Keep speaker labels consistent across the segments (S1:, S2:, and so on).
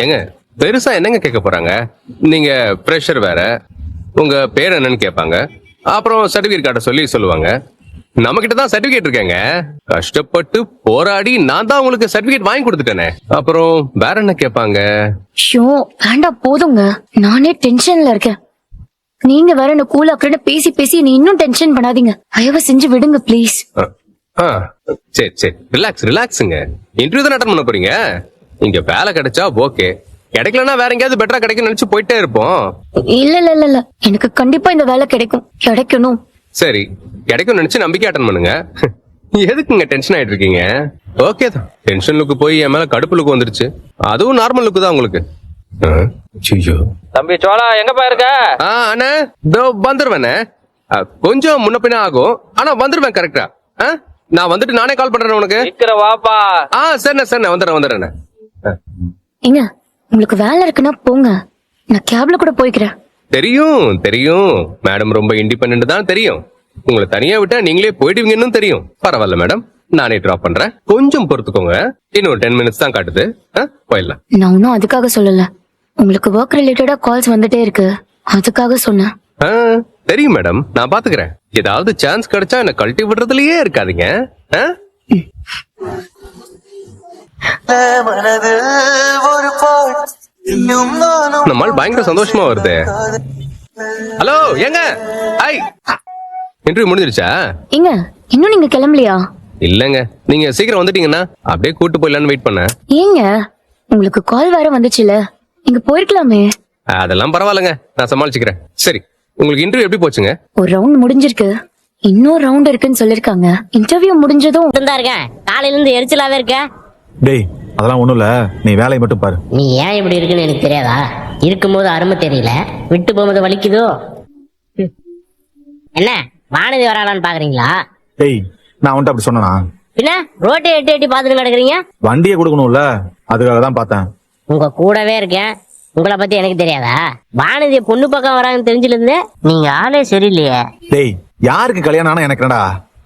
S1: ஏங்க பெருசா என்னங்க கேட்க போறாங்க? நீங்க பிரஷர் வேற, உங்க பேர் என்னன்னு கேட்பாங்க, அப்புறம் சர்டிபிகேட் காட்ட சொல்லுவாங்க. நம்ம கிட்ட தான் சர்டிபிகேட் இருக்கேங்க. கஷ்டப்பட்டு போராடி நான் தான் உங்களுக்கு சர்டிபிகேட் வாங்கி கொடுத்துட்டேனே. அப்புறம் வேற என்ன கேட்பாங்க?
S2: ஷோ வேண்டாம் போதுங்க, நானே டென்ஷன்ல இருக்கேன். நீங்க வேற என்ன கூல் ஆக்குறேன்னு பேசி பேசி நீ இன்னும் டென்ஷன் பண்ணாதீங்க. தயவு செஞ்சு விடுங்க ப்ளீஸ்.
S1: சரி சரி, ரிலாக்ஸுங்க. இன்டர்வியூ தான் அட்டெண்ட் பண்ண போறீங்க. இங்க வேலை கிடைச்சா ஓகே, கிடைக்கலன்னா வேற எங்கேயாவது பெட்டரா கிடைக்கும் நினைச்சு போயிட்டே இருப்போம்.
S2: இல்ல இல்ல இல்ல இல்ல, எனக்கு கண்டிப்பா இந்த வேலை கிடைக்கணும்.
S1: சரி, கிடைக்கும் நினைச்சு நம்பிக்கை அட்டன் பண்ணுங்க. எதுக்குங்க டென்ஷன் ஆயிட்டு இருக்கீங்க? ஓகே தான், டென்ஷன் லுக்கு போய் என் மேல கடுப்பு லுக்கு வந்துருச்சு. அதுவும் நார்மல் லுக்கு தான் உங்களுக்கு.
S3: தம்பி சோழா எங்கப்பா இருக்க?
S1: அண்ணா இதோ வந்துருவேண்ணே. கொஞ்சம் முன்ன பின்ன ஆகும், ஆனா வந்துருவேன் கரெக்டா. நான் வந்துட்டு நானே கால் பண்றேன் உனக்கு.
S3: சீக்கிரம் வாப்பா.
S1: சரிண்ணே வந்துடுறேன்.
S2: ஏங்க உங்களுக்கு வேலை இருக்குன்னா போங்க, நான் கேப்ல கூட போய்க்கிறேன்.
S1: தெரியும் மேடம், ரொம்ப இண்டிபெண்டன்ட் தான் தெரியும். உங்களை தனியா விட்டா நீங்களே போயிடுவீங்கன்னு தெரியும். பரவாயில்ல மேடம், நானே டிராப் பண்றேன். கொஞ்சம் பொறுத்துக்கோங்க, இன்னும் 10 minutes தான் காட்டுது. போயிடலாம்.
S2: நான் ஒன்னும் அதுக்காக சொல்லல, உங்களுக்கு ஒர்க் ரிலேட்டடா கால்ஸ் வந்துட்டே இருக்கு, அதுக்காக சொன்னேன்.
S1: தெரியும் மேடம், நான் பாத்துக்கிறேன். ஏதாவது சான்ஸ் கிடைச்சா என்ன கழட்டி விடுறதுலயே இருக்காதீங்க. நம்மால் பயங்கர சந்தோஷமா வருது. ஹலோ ஏங்க, ஹாய். இன்டர்வியூ முடிஞ்சிருச்சா?
S2: ஏங்க இன்னும் நீங்க கிளம்பலையா?
S1: இல்லங்க, நீங்க சீக்கிரம் வந்துட்டீங்கன்னா அப்படியே கூட்டு போயிடலான்னு வெயிட் பண்ணேன்.
S2: ஏங்க உங்களுக்கு கால் வேற வந்துச்சுல, நீங்க போயிருக்கலாமே.
S1: அதெல்லாம் பரவாயில்லங்க, நான் சமாளிச்சுக்கிறேன். சரி, உங்களுக்கு இன்டர்வியூ எப்படி போச்சுங்க?
S2: ஒரு ரவுண்ட் முடிஞ்சிருக்கு, இன்னொரு ரவுண்ட் இருக்குன்னு சொல்லிருக்காங்க. இன்டர்வியூ முடிஞ்சதும்
S4: தான் இருக்கேன், காலையில இருந்து எரிச்சலாவே இருக்க.
S5: டேய் அதெல்லாம் ஒண்ணும் இல்ல, நீ வேலையை மட்டும் பாரு.
S4: நீ ஏன் இப்படி இருக்குன்னு எனக்கு தெரியாதா? இருக்கும்போது அருமை தெரியல, விட்டு போகும்போது வலிக்குதோ? என்ன வானதி வராளான்னு பாக்குறீங்களா?
S5: டேய் நான் வந்துட்டு அப்படி சொன்னா?
S4: பின்ன ரோட்டை எட்டி எட்டி பாத்துட்டு கிடக்குறீங்க.
S5: வண்டியை கொடுக்கணும்ல, அதுக்காக தான் பார்த்தேன்.
S4: உங்க கூடவே இருக்கேன், உங்களை பத்தி எனக்கு தெரியாதா? வானதிய பொண்ணு பக்கம் வராங்கன்னு தெரிஞ்சுல இருந்து நீங்க ஆளே சரியில்லையே.
S5: டேய் யாருக்கு கல்யாணம் ஆனா எனக்கு என்னடா?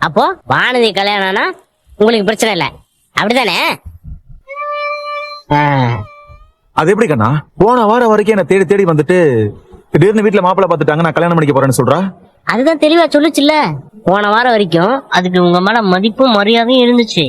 S4: அப்போ வானதி கல்யாணம் ஆனா உங்களுக்கு பிரச்சனை இல்ல, அப்படித்தானே?
S5: அது எப்படி கண்ணா? போன வாரம் வரைக்கும் என்ன தேடி தேடி வந்துட்டு திடீர்னு வீட்டுல மாப்பிள்ளை பார்த்துட்டாங்க, நான் கல்யாணம் பண்ணிக்க போறேன்னு சொல்றா.
S4: அதுதான் தெளிவா சொல்லுச்சுல்ல, போன வாரம் வரைக்கும் அதுக்கு உங்க மேல மதிப்பும் மரியாதையும் இருந்துச்சு.